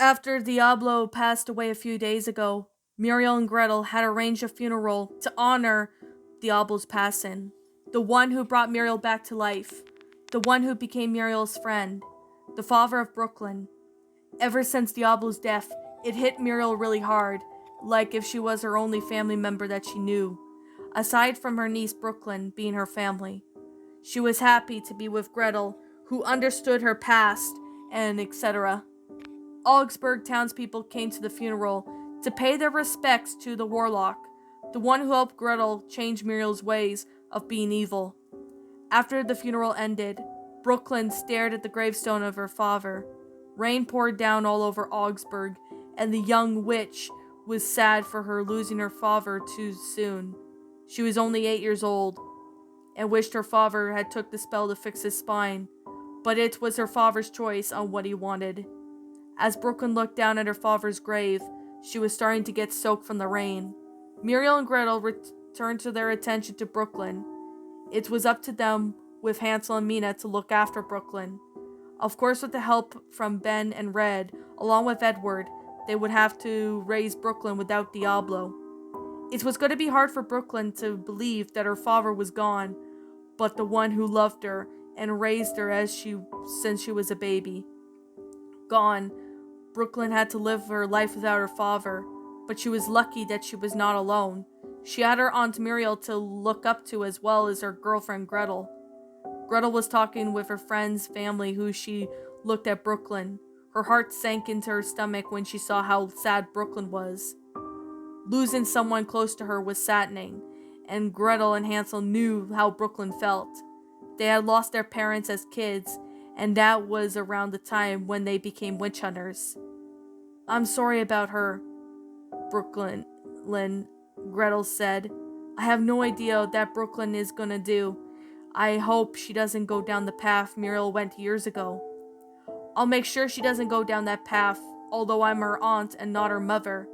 After Diablo passed away a few days ago, Muriel and Gretel had arranged a funeral to honor Diablo's passing. The one who brought Muriel back to life. The one who became Muriel's friend. The father of Brooklyn. Ever since Diablo's death, it hit Muriel really hard, like if she was her only family member that she knew, aside from her niece Brooklyn being her family. She was happy to be with Gretel, who understood her past, and etc. Augsburg townspeople came to the funeral to pay their respects to the warlock, the one who helped Gretel change Muriel's ways of being evil. After the funeral ended, Brooklyn stared at the gravestone of her father. Rain poured down all over Augsburg, and the young witch was sad for her losing her father too soon. She was only 8 years old, and wished her father had took the spell to fix his spine, but it was her father's choice on what he wanted. As Brooklyn looked down at her father's grave, she was starting to get soaked from the rain. Muriel and Gretel returned to their attention to Brooklyn. It was up to them, with Hansel and Mina, to look after Brooklyn. Of course, with the help from Ben and Red, along with Edward, they would have to raise Brooklyn without Diablo. It was going to be hard for Brooklyn to believe that her father was gone, but the one who loved her and raised her since she was a baby. Gone, Brooklyn had to live her life without her father, but she was lucky that she was not alone. She had her Aunt Muriel to look up to as well as her girlfriend Gretel. Gretel was talking with her friend's family who she looked at Brooklyn. Her heart sank into her stomach when she saw how sad Brooklyn was. Losing someone close to her was saddening, and Gretel and Hansel knew how Brooklyn felt. They had lost their parents as kids, and that was around the time when they became witch hunters. "I'm sorry about her," Brooklyn, Gretel said. "I have no idea what Brooklyn is gonna do. I hope she doesn't go down the path Muriel went years ago." "I'll make sure she doesn't go down that path, although I'm her aunt and not her mother,"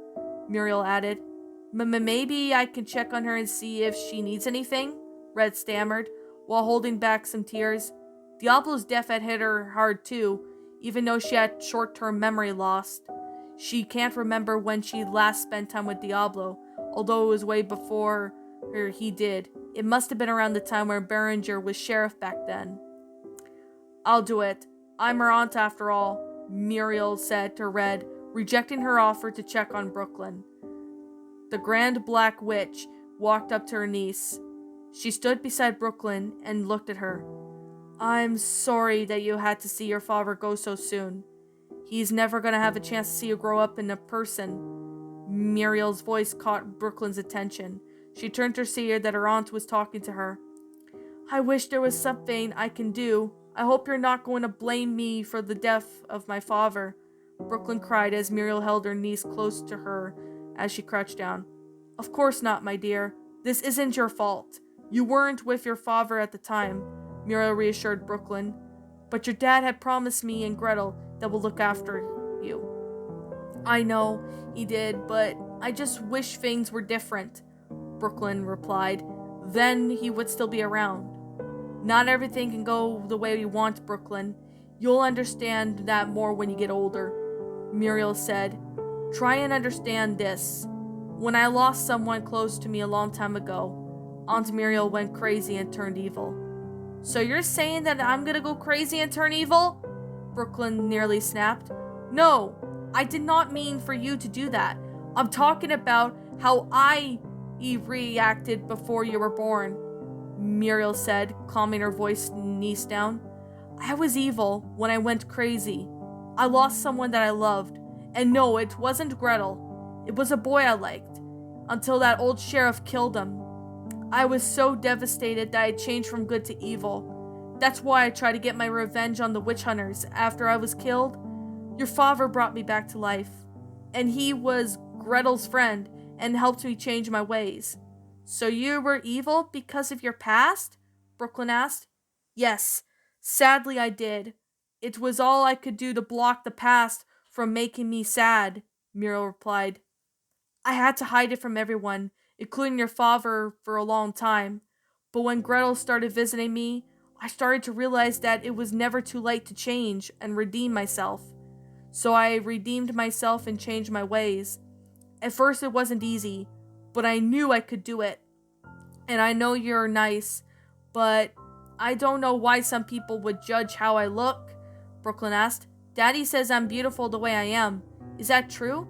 Muriel added. Maybe I can check on her and see if she needs anything," Red stammered, while holding back some tears. Diablo's death had hit her hard too, even though she had short-term memory loss. She can't remember when she last spent time with Diablo, although it was way before he did. It must have been around the time where Berenger was sheriff back then. "I'll do it. I'm her aunt after all," Muriel said to Red, rejecting her offer to check on Brooklyn. The Grand Black Witch walked up to her niece. She stood beside Brooklyn and looked at her. "I'm sorry that you had to see your father go so soon. He's never going to have a chance to see you grow up in a person." Muriel's voice caught Brooklyn's attention. She turned to see that her aunt was talking to her. "I wish there was something I can do. I hope you're not going to blame me for the death of my father," Brooklyn cried as Muriel held her niece close to her as she crouched down. "Of course not, my dear. This isn't your fault. You weren't with your father at the time," Muriel reassured Brooklyn. "But your dad had promised me and Gretel that we'll look after you." "I know he did, but I just wish things were different," Brooklyn replied. "Then he would still be around." "Not everything can go the way we want, Brooklyn. You'll understand that more when you get older," Muriel said. "Try and understand this. When I lost someone close to me a long time ago, Aunt Muriel went crazy and turned evil." "So you're saying that I'm gonna go crazy and turn evil?" Brooklyn nearly snapped. "No, I did not mean for you to do that. I'm talking about how I reacted before you were born," Muriel said, calming her niece down. "I was evil when I went crazy. I lost someone that I loved. And no, it wasn't Gretel. It was a boy I liked, until that old sheriff killed him. I was so devastated that I changed from good to evil. That's why I tried to get my revenge on the witch hunters after I was killed. Your father brought me back to life, and he was Gretel's friend and helped me change my ways." "So you were evil because of your past?" Brooklyn asked. "Yes, sadly I did. It was all I could do to block the past from making me sad," Muriel replied. "I had to hide it from everyone, including your father, for a long time. But when Gretel started visiting me, I started to realize that it was never too late to change and redeem myself. So I redeemed myself and changed my ways. At first it wasn't easy, but I knew I could do it. And I know you're nice, but I don't know why some people would judge how I look, Brooklyn asked. Daddy says I'm beautiful the way I am. Is that true?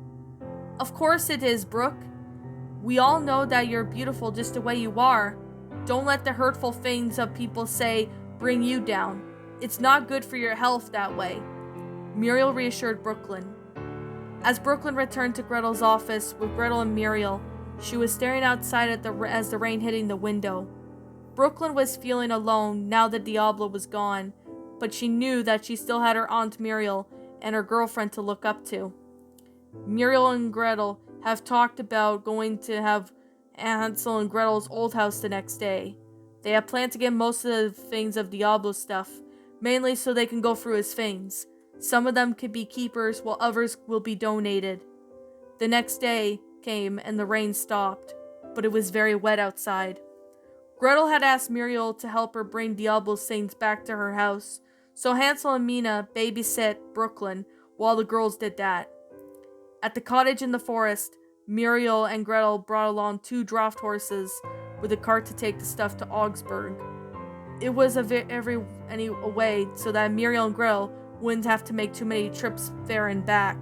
Of course it is, Brooke. We all know that you're beautiful just the way you are. Don't let the hurtful things of people say bring you down. It's not good for your health that way. Muriel reassured Brooklyn. As Brooklyn returned to Gretel's office with Gretel and Muriel, she was staring outside as the rain hitting the window. Brooklyn was feeling alone now that Diablo was gone, but she knew that she still had her Aunt Muriel and her girlfriend to look up to. Muriel and Gretel have talked about going to have Hansel and Gretel's old house the next day. They have planned to get most of the things of Diablo's stuff, mainly so they can go through his things. Some of them could be keepers, while others will be donated. The next day came and the rain stopped, but it was very wet outside. Gretel had asked Muriel to help her bring Diablo's things back to her house, so Hansel and Mina babysit Brooklyn while the girls did that. At the cottage in the forest, Muriel and Gretel brought along 2 draft horses with a cart to take the stuff to Augsburg. It was a way so that Muriel and Gretel wouldn't have to make too many trips there and back.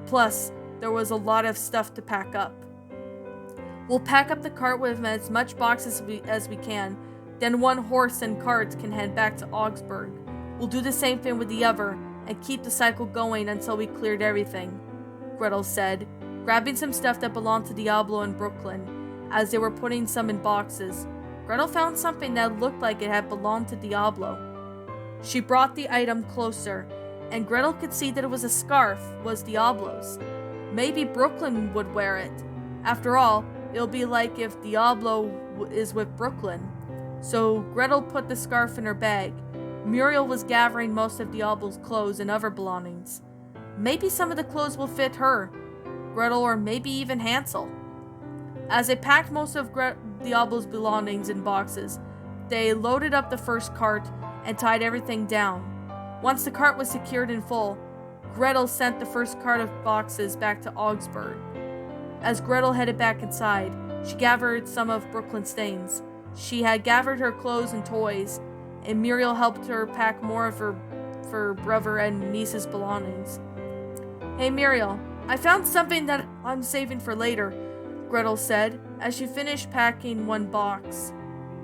Plus, there was a lot of stuff to pack up. We'll pack up the cart with as much boxes as we can, then 1 horse and cart can head back to Augsburg. We'll do the same thing with the other and keep the cycle going until we cleared everything, Gretel said, grabbing some stuff that belonged to Diablo and Brooklyn. As they were putting some in boxes, Gretel found something that looked like it had belonged to Diablo. She brought the item closer, and Gretel could see that it was a scarf, was Diablo's. Maybe Brooklyn would wear it. After all, it'll be like if Diablo is with Brooklyn. So Gretel put the scarf in her bag. Muriel was gathering most of Diablo's clothes and other belongings. Maybe some of the clothes will fit her, Gretel, or maybe even Hansel. As they packed most of Diablo's belongings in boxes, they loaded up the first cart and tied everything down. Once the cart was secured in full, Gretel sent the first cart of boxes back to Augsburg. As Gretel headed back inside, she gathered some of Brooklyn's things. She had gathered her clothes and toys, and Muriel helped her pack more of her brother and niece's belongings. Hey Muriel, I found something that I'm saving for later, Gretel said, as she finished packing 1 box.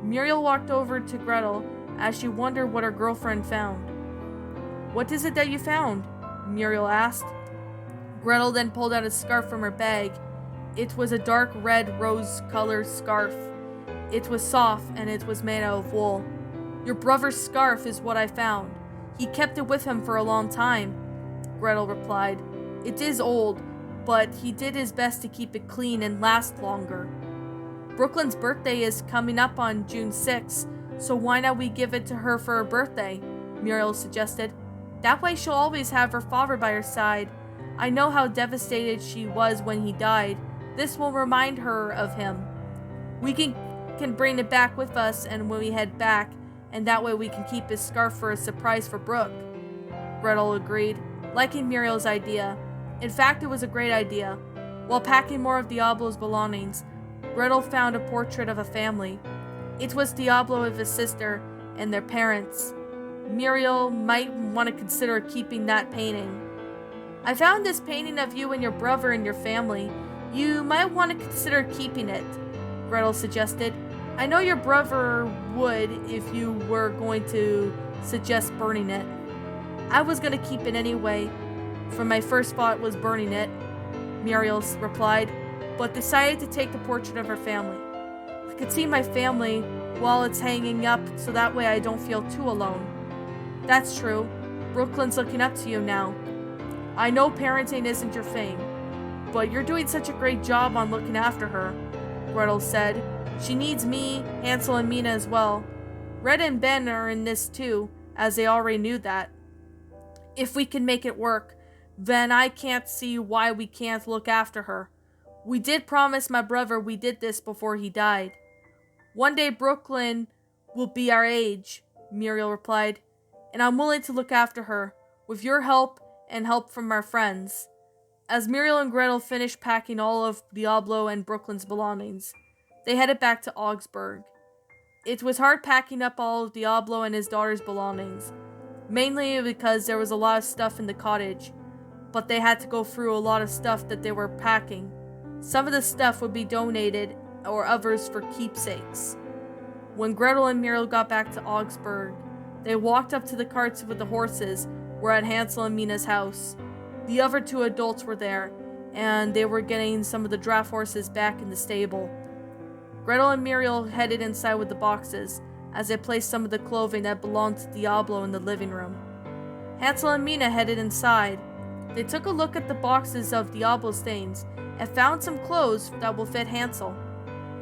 Muriel walked over to Gretel as she wondered what her girlfriend found. What is it that you found? Muriel asked. Gretel then pulled out a scarf from her bag. It was a dark red rose-colored scarf. It was soft and it was made out of wool. Your brother's scarf is what I found. He kept it with him for a long time, Gretel replied. It is old, but he did his best to keep it clean and last longer. Brooklyn's birthday is coming up on June 6th, so why not we give it to her for her birthday? Muriel suggested. That way she'll always have her father by her side. I know how devastated she was when he died. This will remind her of him. We can bring it back with us and when we head back, and that way we can keep his scarf for a surprise for Brooke. Gretel agreed, liking Muriel's idea. In fact, it was a great idea. While packing more of Diablo's belongings, Gretel found a portrait of a family. It was Diablo with his sister and their parents. Muriel might want to consider keeping that painting. I found this painting of you and your brother and your family. You might want to consider keeping it, Gretel suggested. I know your brother would if you were going to suggest burning it. I was going to keep it anyway, for my first thought was burning it, Muriel replied, but decided to take the portrait of her family. I could see my family while it's hanging up so that way I don't feel too alone. That's true. Brooklyn's looking up to you now. I know parenting isn't your thing, but you're doing such a great job on looking after her, Gretel said. She needs me, Hansel, and Mina as well. Red and Ben are in this too, as they already knew that. If we can make it work, then I can't see why we can't look after her. We did promise my brother we did this before he died. One day Brooklyn will be our age, Muriel replied, and I'm willing to look after her. With your help and help from our friends. As Muriel and Gretel finished packing all of Diablo and Brooklyn's belongings, they headed back to Augsburg. It was hard packing up all of Diablo and his daughter's belongings, mainly because there was a lot of stuff in the cottage, but they had to go through a lot of stuff that they were packing. Some of the stuff would be donated or others for keepsakes. When Gretel and Muriel got back to Augsburg, they walked up to the carts with the horses were at Hansel and Mina's house. The other two adults were there, and they were getting some of the draft horses back in the stable. Gretel and Muriel headed inside with the boxes, as they placed some of the clothing that belonged to Diablo in the living room. Hansel and Mina headed inside. They took a look at the boxes of Diablo's things, and found some clothes that will fit Hansel.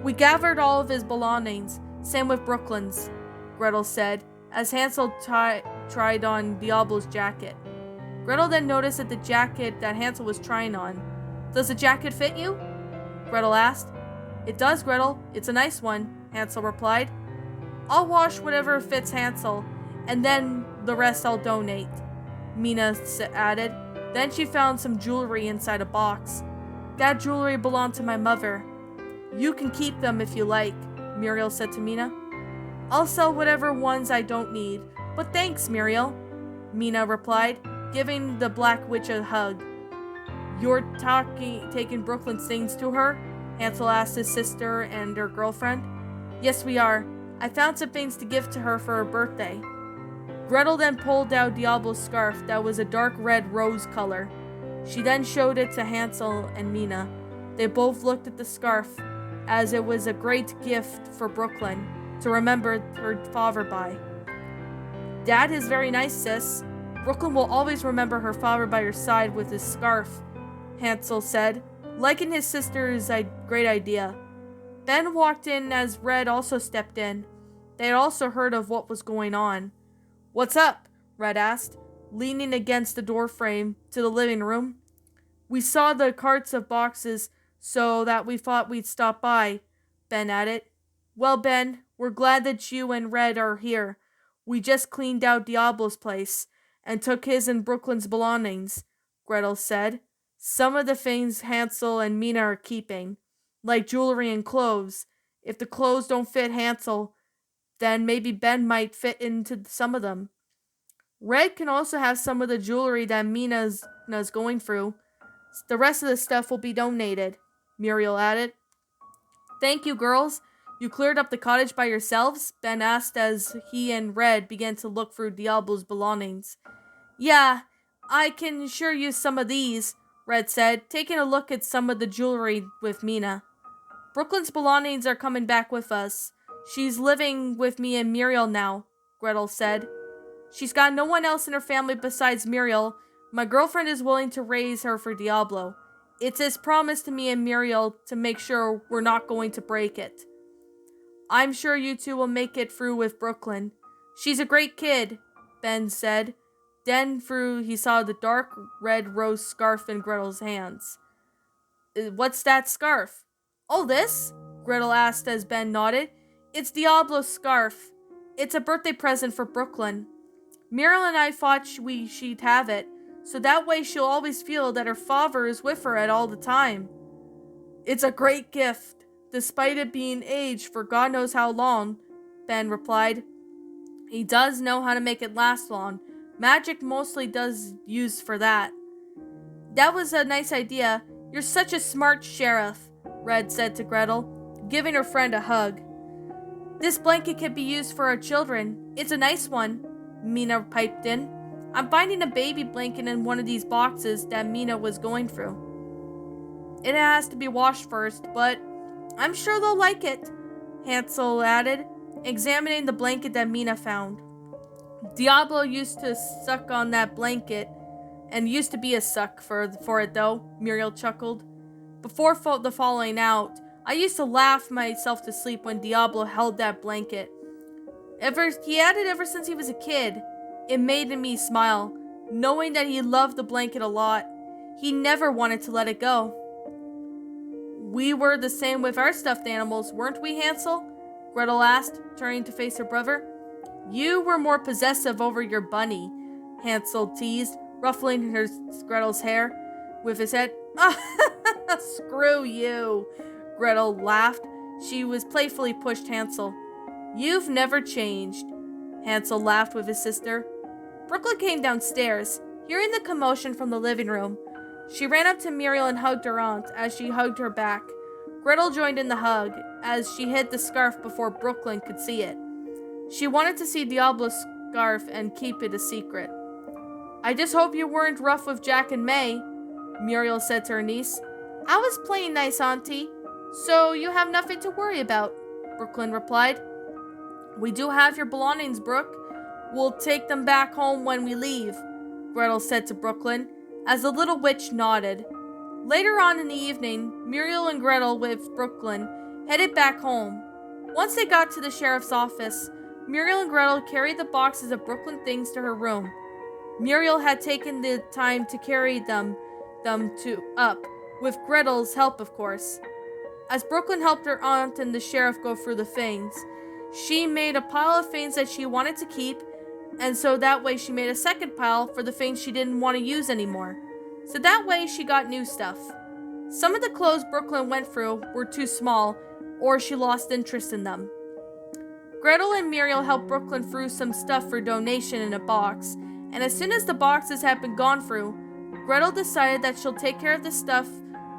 We gathered all of his belongings, same with Brooklyn's, Gretel said, as Hansel tried on Diablo's jacket. Gretel then noticed that the jacket that Hansel was trying on. "Does the jacket fit you?" Gretel asked. "It does, Gretel. It's a nice one," Hansel replied. "I'll wash whatever fits Hansel, and then the rest I'll donate," Mina added. Then she found some jewelry inside a box. "That jewelry belonged to my mother. You can keep them if you like," Muriel said to Mina. "I'll sell whatever ones I don't need, but thanks, Muriel," Mina replied, giving the Black Witch a hug. "You're taking Brooklyn's things to her?" Hansel asked his sister and her girlfriend. "Yes, we are. I found some things to give to her for her birthday." Gretel then pulled out Diablo's scarf that was a dark red rose color. She then showed it to Hansel and Mina. They both looked at the scarf, as it was a great gift for Brooklyn to remember her father by. "That is very nice, sis. Brooklyn will always remember her father by her side with his scarf," Hansel said, liking his sister's great idea. Ben walked in as Red also stepped in. They had also heard of what was going on. "What's up?" Red asked, leaning against the doorframe to the living room. "We saw the carts of boxes, so that we thought we'd stop by," Ben added. "Well, Ben, we're glad that you and Red are here. We just cleaned out Diablo's place and took his and Brooklyn's belongings," Gretel said. "Some of the things Hansel and Mina are keeping, like jewelry and clothes. If the clothes don't fit Hansel, then maybe Ben might fit into some of them. Red can also have some of the jewelry that Mina's going through. The rest of the stuff will be donated," Muriel added. "Thank you, girls. You cleared up the cottage by yourselves?" Ben asked as he and Red began to look through Diablo's belongings. "Yeah, I can sure use some of these," Red said, taking a look at some of the jewelry with Mina. "Brooklyn's belongings are coming back with us. She's living with me and Muriel now," Gretel said. "She's got no one else in her family besides Muriel. My girlfriend is willing to raise her for Diablo. It's his promise to me and Muriel to make sure we're not going to break it. I'm sure you two will make it through with Brooklyn. She's a great kid," Ben said. Then he saw the dark red rose scarf in Gretel's hands. "What's that scarf?" "Oh, this?" Gretel asked as Ben nodded. "It's Diablo's scarf. It's a birthday present for Brooklyn. Muriel and I thought she'd have it, so that way she'll always feel that her father is with her at all the time." "It's a great gift, despite it being aged for God knows how long," Ben replied. "He does know how to make it last long. Magic mostly does use for that." "That was a nice idea. You're such a smart sheriff," Red said to Gretel, giving her friend a hug. "This blanket can be used for our children. It's a nice one," Mina piped in. "I'm finding a baby blanket in one of these boxes that Mina was going through. It has to be washed first, but I'm sure they'll like it," Hansel added, examining the blanket that Mina found. "Diablo used to suck on that blanket, and used to be a suck for it though," Muriel chuckled. "Before the falling out, I used to laugh myself to sleep when Diablo held that blanket. He had it ever since he was a kid. It made me smile, knowing that he loved the blanket a lot. He never wanted to let it go." "We were the same with our stuffed animals, weren't we, Hansel?" Gretel asked, turning to face her brother. "You were more possessive over your bunny," Hansel teased, ruffling Gretel's hair with his head. Screw you, Gretel laughed. She was playfully pushed Hansel. You've never changed. Hansel laughed with his sister. Brooklyn came downstairs, hearing the commotion from the living room. She ran up to Muriel and hugged her aunt as she hugged her back. Gretel joined in the hug as she hid the scarf before Brooklyn could see it. She wanted to see Diablo's scarf and keep it a secret. I just hope you weren't rough with Jack and May, Muriel said to her niece. I was playing nice, Auntie, so you have nothing to worry about, Brooklyn replied. We do have your belongings, Brooke. We'll take them back home when we leave, Gretel said to Brooklyn, as the little witch nodded. Later on in the evening, Muriel and Gretel with Brooklyn headed back home. Once they got to the sheriff's office, Muriel and Gretel carried the boxes of Brooklyn things to her room. Muriel had taken the time to carry them up, with Gretel's help, of course. As Brooklyn helped her aunt and the sheriff go through the things, she made a pile of things that she wanted to keep, and so that way she made a second pile for the things she didn't want to use anymore. So that way she got new stuff. Some of the clothes Brooklyn went through were too small, or she lost interest in them. Gretel and Muriel helped Brooklyn through some stuff for donation in a box, and as soon as the boxes had been gone through, Gretel decided that she'll take care of the stuff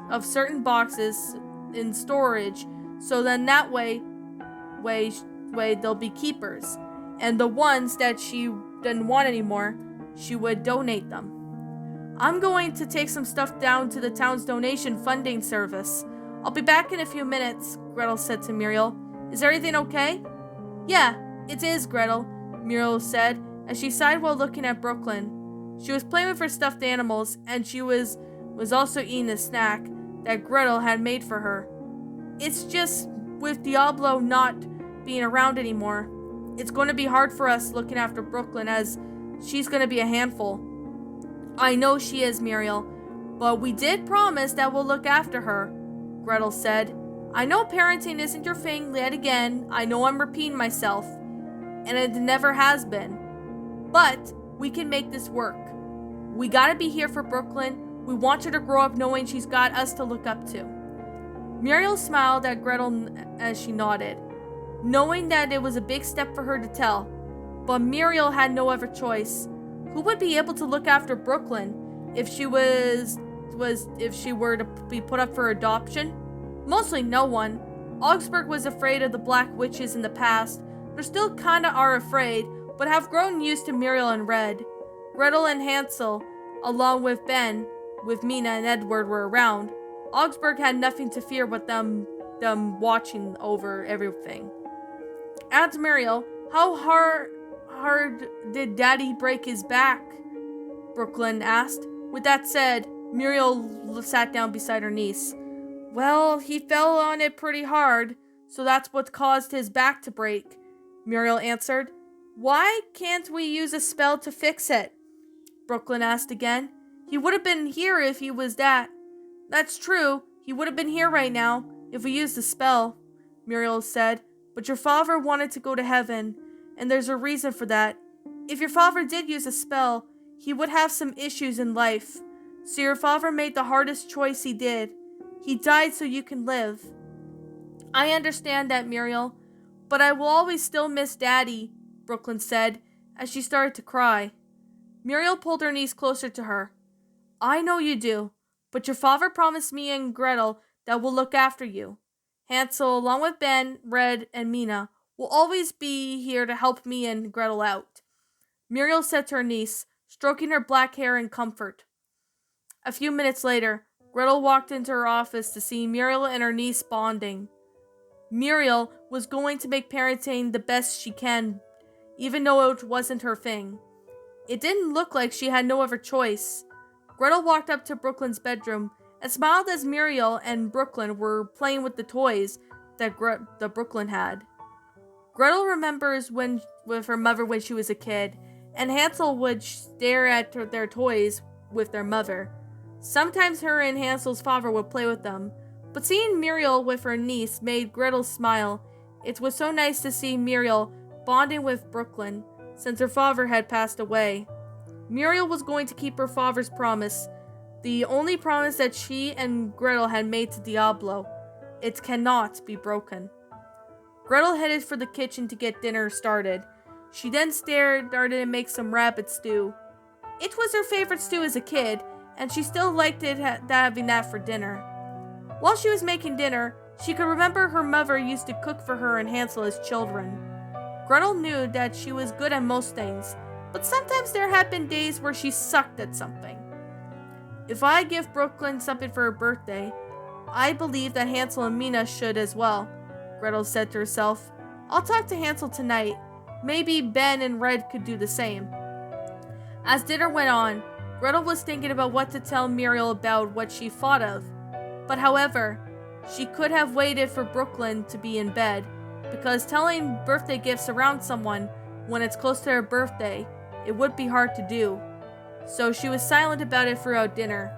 of certain boxes in storage, so then that way they'll be keepers, and the ones that she didn't want anymore, she would donate them. I'm going to take some stuff down to the town's donation funding service. I'll be back in a few minutes, Gretel said to Muriel. Is everything okay? Yeah, it is, Gretel, Muriel said, as she sighed while looking at Brooklyn. She was playing with her stuffed animals, and she was also eating a snack that Gretel had made for her. It's just, with Diablo not being around anymore, it's going to be hard for us looking after Brooklyn, as she's going to be a handful. I know she is, Muriel, but we did promise that we'll look after her, Gretel said. I know parenting isn't your thing yet again. I know I'm repeating myself, and it never has been. But we can make this work. We gotta be here for Brooklyn. We want her to grow up knowing she's got us to look up to. Muriel smiled at Gretel as she nodded, knowing that it was a big step for her to tell. But Muriel had no other choice. Who would be able to look after Brooklyn if she were to be put up for adoption? Mostly no one. Augsburg was afraid of the black witches in the past. They still kinda are afraid, but have grown used to Muriel and Red. Gretel and Hansel, along with Ben, with Mina and Edward were around. Augsburg had nothing to fear but them watching over everything. Aunt Muriel, how hard did Daddy break his back? Brooklyn asked. With that said, Muriel sat down beside her niece. Well, he fell on it pretty hard, so that's what caused his back to break, Muriel answered. Why can't we use a spell to fix it? Brooklyn asked again. He would have been here if he was that. That's true, he would have been here right now if we used a spell, Muriel said, but your father wanted to go to heaven, and there's a reason for that. If your father did use a spell, he would have some issues in life. So your father made the hardest choice he did. He died so you can live. I understand that, Muriel, but I will always still miss Daddy, Brooklyn said, as she started to cry. Muriel pulled her niece closer to her. I know you do, but your father promised me and Gretel that we'll look after you. Hansel, along with Ben, Red, and Mina, will always be here to help me and Gretel out, Muriel said to her niece, stroking her black hair in comfort. A few minutes later, Gretel walked into her office to see Muriel and her niece bonding. Muriel was going to make parenting the best she can, even though it wasn't her thing. It didn't look like she had no other choice. Gretel walked up to Brooklyn's bedroom and smiled as Muriel and Brooklyn were playing with the toys that Brooklyn had. Gretel remembers with her mother when she was a kid, and Hansel would stare at their toys with their mother. Sometimes her and Hansel's father would play with them, but seeing Muriel with her niece made Gretel smile. It was so nice to see Muriel bonding with Brooklyn, since her father had passed away. Muriel was going to keep her father's promise, the only promise that she and Gretel had made to Diablo. It cannot be broken. Gretel headed for the kitchen to get dinner started. She then started to make some rabbit stew. It was her favorite stew as a kid, and she still liked having that for dinner. While she was making dinner, she could remember her mother used to cook for her and Hansel as children. Gretel knew that she was good at most things, but sometimes there had been days where she sucked at something. If I give Brooklyn something for her birthday, I believe that Hansel and Mina should as well, Gretel said to herself. I'll talk to Hansel tonight. Maybe Ben and Red could do the same. As dinner went on, Gretel was thinking about what to tell Muriel about what she thought of. But however, she could have waited for Brooklyn to be in bed, because telling birthday gifts around someone when it's close to her birthday, it would be hard to do. So she was silent about it throughout dinner,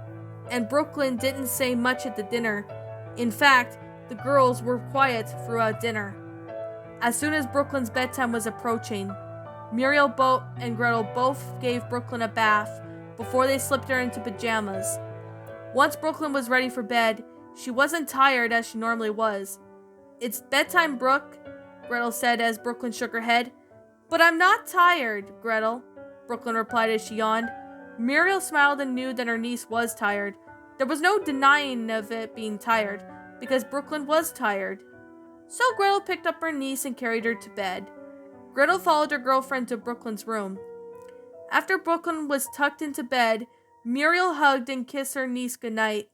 and Brooklyn didn't say much at the dinner. In fact, the girls were quiet throughout dinner. As soon as Brooklyn's bedtime was approaching, Muriel and Gretel both gave Brooklyn a bath before they slipped her into pajamas. Once Brooklyn was ready for bed, she wasn't tired as she normally was. It's bedtime, Brooke, Gretel said as Brooklyn shook her head. But I'm not tired, Gretel, Brooklyn replied as she yawned. Muriel smiled and knew that her niece was tired. There was no denying of it being tired, because Brooklyn was tired. So Gretel picked up her niece and carried her to bed. Gretel followed her girlfriend to Brooklyn's room. After Brooklyn was tucked into bed, Muriel hugged and kissed her niece goodnight.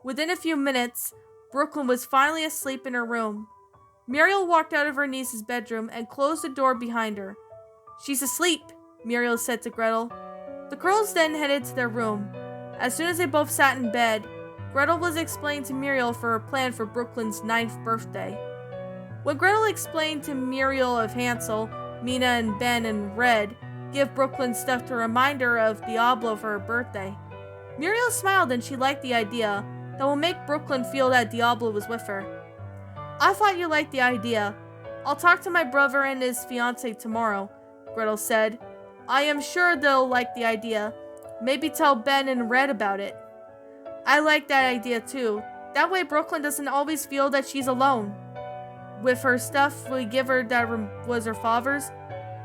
Within a few minutes, Brooklyn was finally asleep in her room. Muriel walked out of her niece's bedroom and closed the door behind her. She's asleep, Muriel said to Gretel. The girls then headed to their room. As soon as they both sat in bed, Gretel was explaining to Muriel for her plan for Brooklyn's 9th birthday. When Gretel explained to Muriel of Hansel, Mina and Ben and Red give Brooklyn stuff to remind her of Diablo for her birthday, Muriel smiled and she liked the idea that will make Brooklyn feel that Diablo was with her. I thought you liked the idea. I'll talk to my brother and his fiancée tomorrow, Gretel said. I am sure they'll like the idea. Maybe tell Ben and Red about it. I like that idea too. That way Brooklyn doesn't always feel that she's alone. With her stuff we give her that was her father's,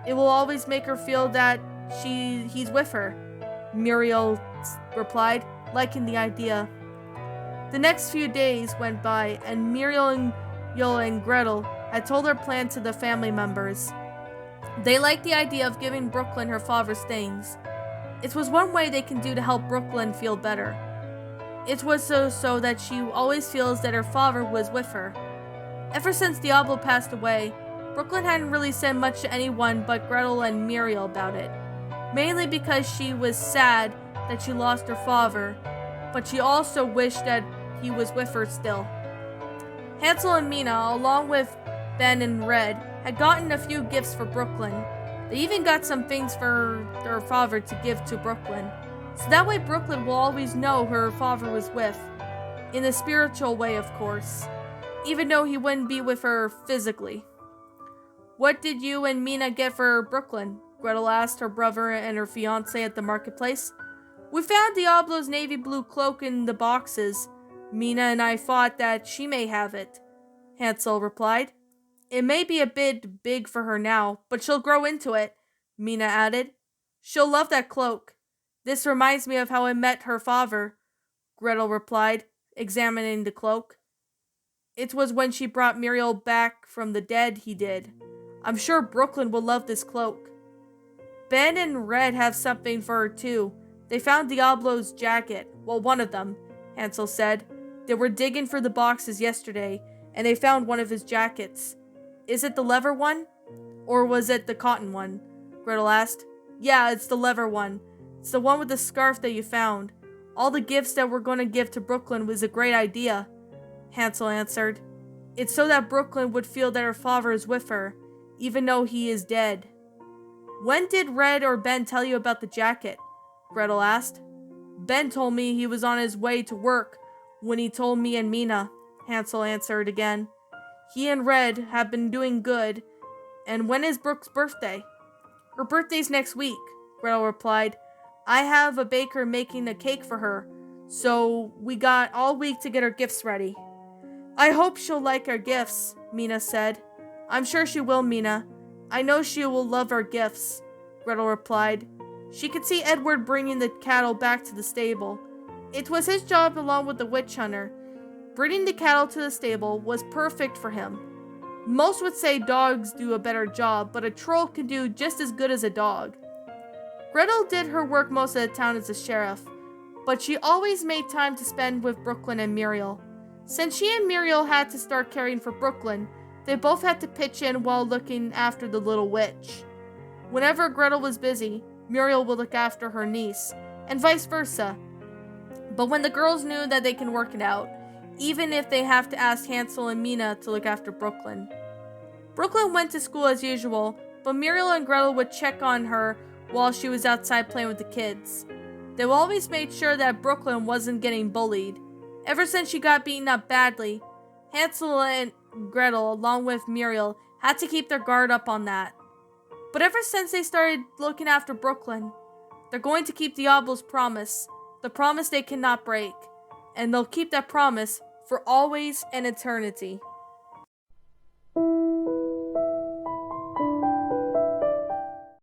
it will always make her feel that he's with her, Muriel replied, liking the idea. The next few days went by, and Muriel and Gretel had told their plan to the family members. They liked the idea of giving Brooklyn her father's things. It was one way they can do to help Brooklyn feel better. It was so that she always feels that her father was with her. Ever since Diablo passed away, Brooklyn hadn't really said much to anyone but Gretel and Muriel about it, mainly because she was sad that she lost her father, but she also wished that he was with her still. Hansel and Mina, along with Ben and Red, had gotten a few gifts for Brooklyn. They even got some things for their father to give to Brooklyn, so that way Brooklyn will always know who her father was with, in a spiritual way of course, even though he wouldn't be with her physically. What did you and Mina get for Brooklyn? Gretel asked her brother and her fiancé at the marketplace. We found Diablo's navy blue cloak in the boxes. Mina and I thought that she may have it, Hansel replied. It may be a bit big for her now, but she'll grow into it, Mina added. She'll love that cloak. This reminds me of how I met her father, Gretel replied, examining the cloak. It was when she brought Muriel back from the dead he did. I'm sure Brooklyn will love this cloak. Ben and Red have something for her too. They found Diablo's jacket. Well, one of them, Hansel said. They were digging for the boxes yesterday, and they found one of his jackets. Is it the leather one? Or was it the cotton one? Gretel asked. Yeah, it's the leather one. It's the one with the scarf that you found. All the gifts that we're going to give to Brooklyn was a great idea, Hansel answered. It's so that Brooklyn would feel that her father is with her, even though he is dead. When did Red or Ben tell you about the jacket? Gretel asked. Ben told me he was on his way to work when he told me and Mina, Hansel answered again. He and Red have been doing good. And when is Brooke's birthday? Her birthday's next week, Gretel replied. I have a baker making a cake for her, so we got all week to get her gifts ready. I hope she'll like our gifts, Mina said. I'm sure she will, Mina. I know she will love our gifts, Gretel replied. She could see Edward bringing the cattle back to the stable. It was his job along with the witch hunter. Bringing the cattle to the stable was perfect for him. Most would say dogs do a better job, but a troll can do just as good as a dog. Gretel did her work most of the time as a sheriff, but she always made time to spend with Brooklyn and Muriel. Since she and Muriel had to start caring for Brooklyn, they both had to pitch in while looking after the little witch. Whenever Gretel was busy, Muriel would look after her niece, and vice versa. But when the girls knew that they can work it out, even if they have to ask Hansel and Mina to look after Brooklyn. Brooklyn went to school as usual, but Muriel and Gretel would check on her while she was outside playing with the kids. They always made sure that Brooklyn wasn't getting bullied. Ever since she got beaten up badly, Hansel and Gretel, along with Muriel, had to keep their guard up on that. But ever since they started looking after Brooklyn, they're going to keep the Diablo's promise, the promise they cannot break, and they'll keep that promise for always and eternity.